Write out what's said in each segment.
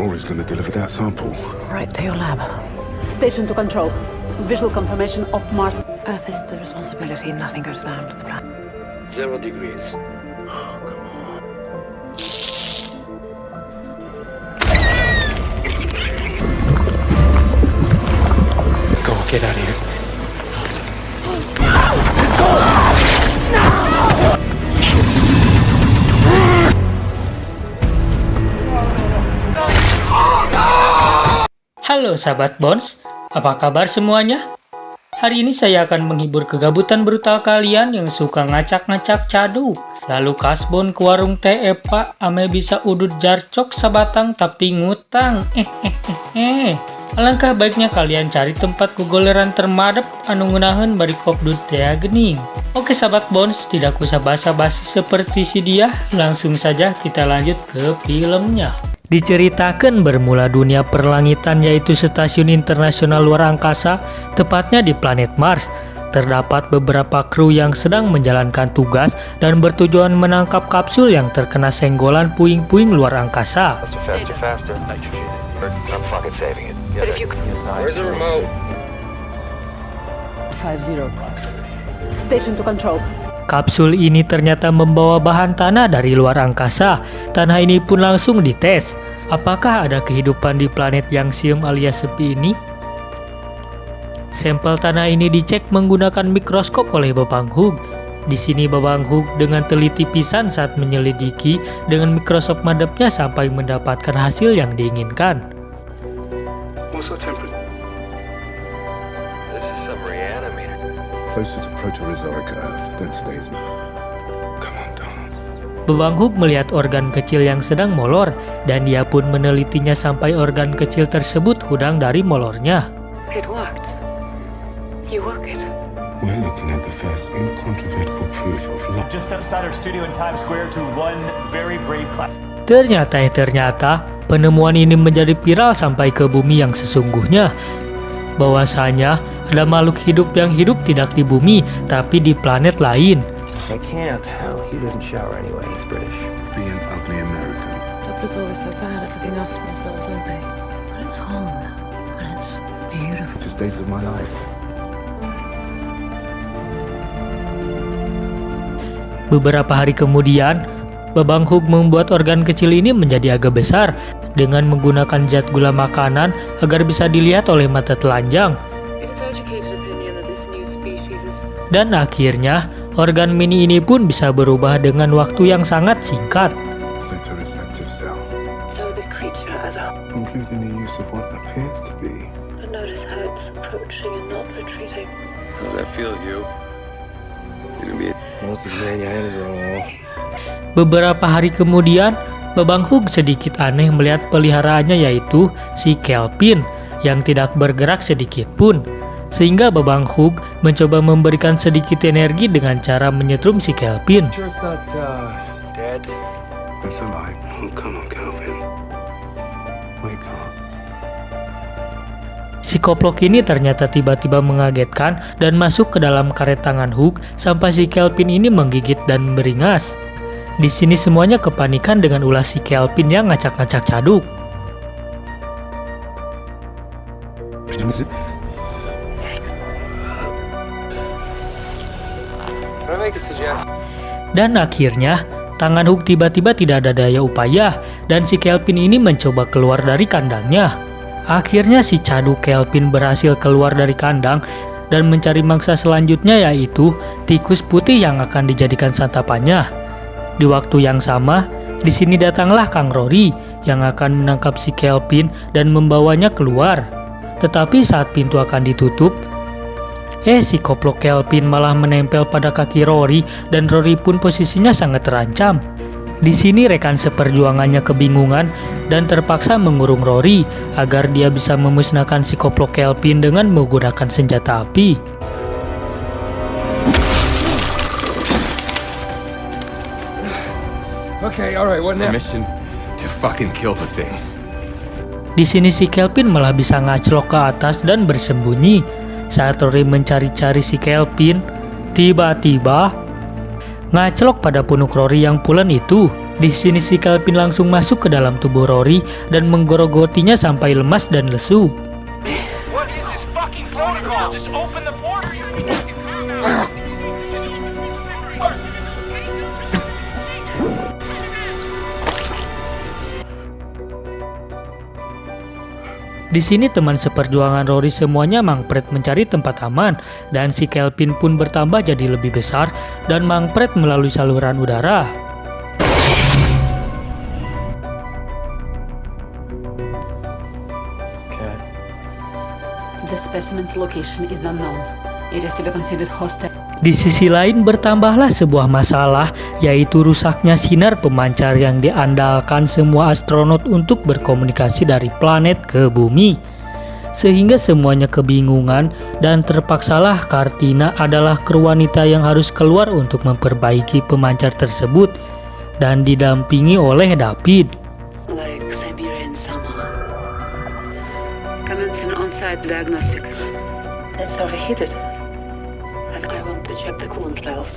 Rory's gonna deliver that sample. Right to your lab. Station to control. Visual confirmation of Mars. Earth is the responsibility. Nothing goes down to the plan. 0 degrees. Go get out of here. Halo sahabat Bones, apa kabar semuanya? Hari ini saya akan menghibur kegabutan brutal kalian yang suka ngacak-ngacak caduk. Lalu kasbon ke warung teh Pak, ame bisa udut jarcok sabatang tapi ngutang. Alangkah baiknya kalian cari tempat kugoleran termadep anu ngunaheun bari kopdut teh gening. Oke sahabat Bones, tidak usah basa-basi seperti si dia, langsung saja kita lanjut ke filmnya. Diceritakan bermula dunia perlangitan yaitu stasiun internasional luar angkasa, tepatnya di planet Mars. Terdapat beberapa kru yang sedang menjalankan tugas dan bertujuan menangkap kapsul yang terkena senggolan puing-puing luar angkasa. Where's the remote? 50. Station to control. Kapsul ini ternyata membawa bahan tanah dari luar angkasa. Tanah ini pun langsung dites. Apakah ada kehidupan di planet yang siem alias sepi ini? Sampel tanah ini dicek menggunakan mikroskop oleh Babang Hug. Di sini Babang Hug dengan teliti pisan saat menyelidiki dengan mikroskop madepnya sampai mendapatkan hasil yang diinginkan. What's our temperature? This is some reanimator. Closer to Proterozoic Earth than today's. Come on, Don. Babang Hug melihat organ kecil yang sedang molor dan dia pun menelitinya sampai organ kecil tersebut hudang dari molornya. It worked. You work it. We're looking at the first incontrovertible proof of life. Just outside our studio in Times Square to one very brave class. Ternyata penemuan ini menjadi viral sampai ke bumi yang sesungguhnya. Bahwasanya ada makhluk hidup yang hidup tidak di bumi tapi di planet lain. I can't. Well, he doesn't shower anyway. He's British. Be an ugly American. Doctors always so bad at looking after themselves, aren't they? But it's home. And it's beautiful. Just days of my life. Beberapa hari kemudian, Babang Hug membuat organ kecil ini menjadi agak besar dengan menggunakan zat gula makanan agar bisa dilihat oleh mata telanjang. Dan akhirnya, organ mini ini pun bisa berubah dengan waktu yang sangat singkat. Photoreceptive cell. So the creature has a... Including the use of what appears to be. But notice how it's approaching and not retreating. How's that feel, you? Gonna be... Most of the man, your head is wrong. Beberapa hari kemudian, Babang Hug sedikit aneh melihat peliharaannya yaitu si Kelvin yang tidak bergerak sedikit pun. Sehingga Babang Hug mencoba memberikan sedikit energi dengan cara menyetrum si Kelvin. Sure it's not, dead? That's a lie. Oh, come on, Calvin. Wake up. Si koplok ini ternyata tiba-tiba mengagetkan dan masuk ke dalam karet tangan Hug sampai si Kelvin ini menggigit dan beringas. Di sini semuanya kepanikan dengan ulah si Kelvin yang ngacak-ngacak caduk. Dan akhirnya, tangan Hug tiba-tiba tidak ada daya upaya dan si Kelvin ini mencoba keluar dari kandangnya. Akhirnya si caduk Kelvin berhasil keluar dari kandang dan mencari mangsa selanjutnya yaitu tikus putih yang akan dijadikan santapannya. Di waktu yang sama, di sini datanglah Kang Rory yang akan menangkap si Kelvin dan membawanya keluar. Tetapi saat pintu akan ditutup, si koplok Kelvin malah menempel pada kaki Rory dan Rory pun posisinya sangat terancam. Di sini rekan seperjuangannya kebingungan dan terpaksa mengurung Rory agar dia bisa memusnahkan si koplok Kelvin dengan menggunakan senjata api. Okay, alright, what now? Mission to fucking kill the thing. Di sini si Kelvin malah bisa ngaclok ke atas dan bersembunyi. Saat Rory mencari-cari si Kelvin, tiba-tiba ngaclok pada punuk Rory yang pulen itu. Di sini si Kelpin langsung masuk ke dalam tubuh Rory dan menggorogotinya sampai lemas dan lesu. What is this fucking protocol? Just open the portal. Di sini teman seperjuangan Rory semuanya mangpret mencari tempat aman dan si Kelpin pun bertambah jadi lebih besar dan mangpret melalui saluran udara. The specimen's location is unknown. It is to be considered hostile. Di sisi lain bertambahlah sebuah masalah, yaitu rusaknya sinar pemancar yang diandalkan semua astronot untuk berkomunikasi dari planet ke bumi. Sehingga semuanya kebingungan dan terpaksalah Kartina adalah kru wanita yang harus keluar untuk memperbaiki pemancar tersebut dan didampingi oleh David. Like Siberian summer. Commence an on-site diagnostic. It's overheated. And I want to check the coolant valve.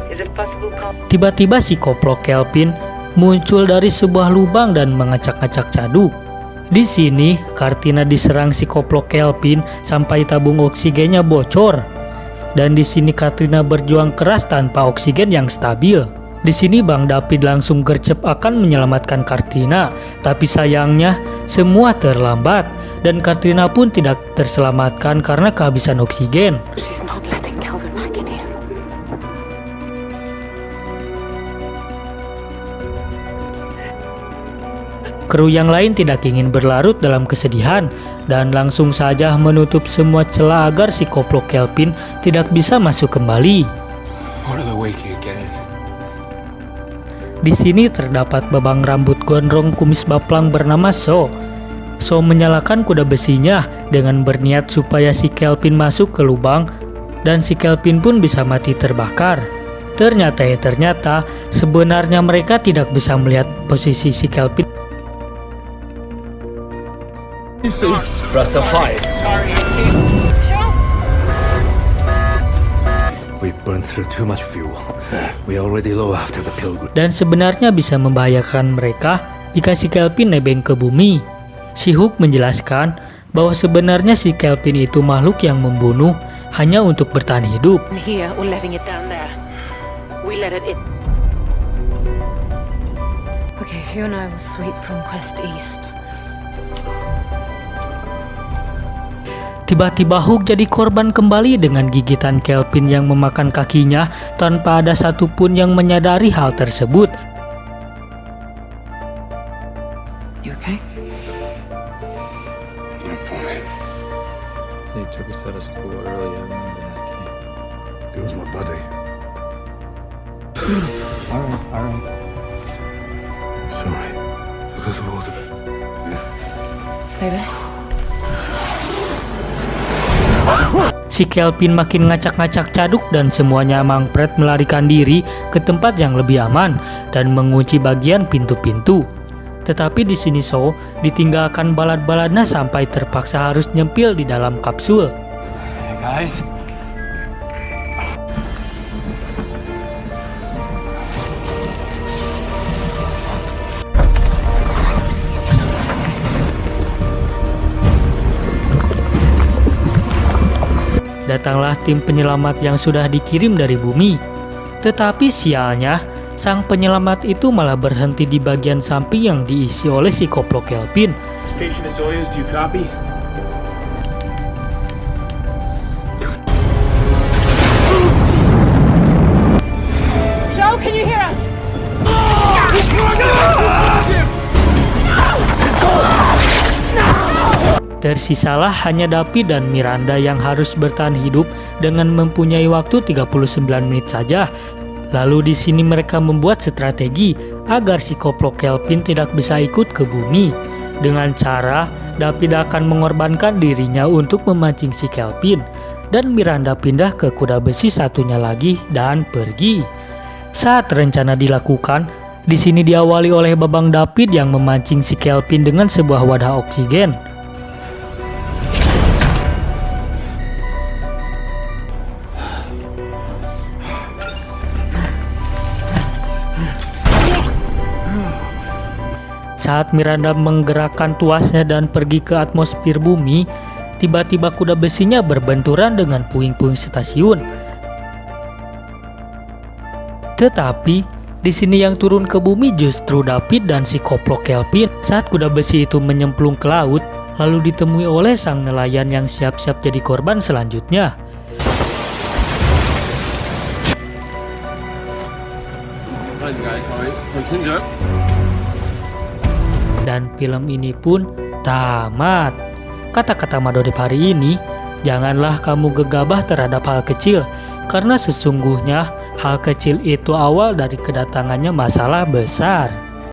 Is it possible Tiba-tiba si koplok Kelpin muncul dari sebuah lubang dan mengacak-acak Caduk. Di sini, Kartina diserang si koplok Kelpin sampai tabung oksigennya bocor. Dan di sini Katrina berjuang keras tanpa oksigen yang stabil. Di sini Bang David langsung gercep akan menyelamatkan Kartina, tapi sayangnya semua terlambat dan Katrina pun tidak terselamatkan karena kehabisan oksigen. She's not letting Kelvin back in here. Kru yang lain tidak ingin berlarut dalam kesedihan dan langsung saja menutup semua celah agar si koplok Kelpin tidak bisa masuk kembali. What are the way to get in? Di sini terdapat babang rambut gondrong kumis baplang bernama So. So menyalakan kuda besinya dengan berniat supaya si Kelpin masuk ke lubang dan si Kelpin pun bisa mati terbakar. Ternyata sebenarnya mereka tidak bisa melihat posisi si Kelpin. Rastafari. We burned through too much fuel. We already low after the pilgrim. Dan sebenarnya bisa membahayakan mereka jika si Kelpin nebeng ke bumi. Si Hook menjelaskan bahwa sebenarnya si Kelpin itu makhluk yang membunuh hanya untuk bertahan hidup. Here, we're letting it down there. We let it in. Okay, Fiona will sweep from Quest East. Tiba-tiba Hook jadi korban kembali dengan gigitan Kelpin yang memakan kakinya tanpa ada satupun yang menyadari hal tersebut. You okay? I'm fine. They took us out of school early. I remember that day. He was my buddy. All right. Sorry. Because of all the... Baby? Si Kelpin makin ngacak-ngacak Caduk dan semuanya mangpret melarikan diri ke tempat yang lebih aman dan mengunci bagian pintu-pintu. Tetapi di sini So ditinggalkan balad-baladnya sampai terpaksa harus nyempil di dalam kapsul. Hey guys. Datanglah tim penyelamat yang sudah dikirim dari bumi. Tetapi sialnya, sang penyelamat itu malah berhenti di bagian samping yang diisi oleh si koplok Kelpin. Station Azoyas, do you copy? Joe, can you hear us? Tersisalah hanya David dan Miranda yang harus bertahan hidup dengan mempunyai waktu 39 menit saja. Lalu di sini mereka membuat strategi agar si koplok Kelpin tidak bisa ikut ke bumi. Dengan cara David akan mengorbankan dirinya untuk memancing si Kelpin dan Miranda pindah ke kuda besi satunya lagi dan pergi. Saat rencana dilakukan, di sini diawali oleh babang David yang memancing si Kelpin dengan sebuah wadah oksigen. Saat Miranda menggerakkan tuasnya dan pergi ke atmosfer bumi, tiba-tiba kuda besinya berbenturan dengan puing-puing stasiun. Tetapi di sini yang turun ke bumi justru David dan si koplo Kelvin. Saat kuda besi itu menyemplung ke laut, lalu ditemui oleh sang nelayan yang siap-siap jadi korban selanjutnya. Dan film ini pun tamat. Kata-kata Madodip hari ini, janganlah kamu gegabah terhadap hal kecil, karena sesungguhnya hal kecil itu awal dari kedatangannya masalah besar.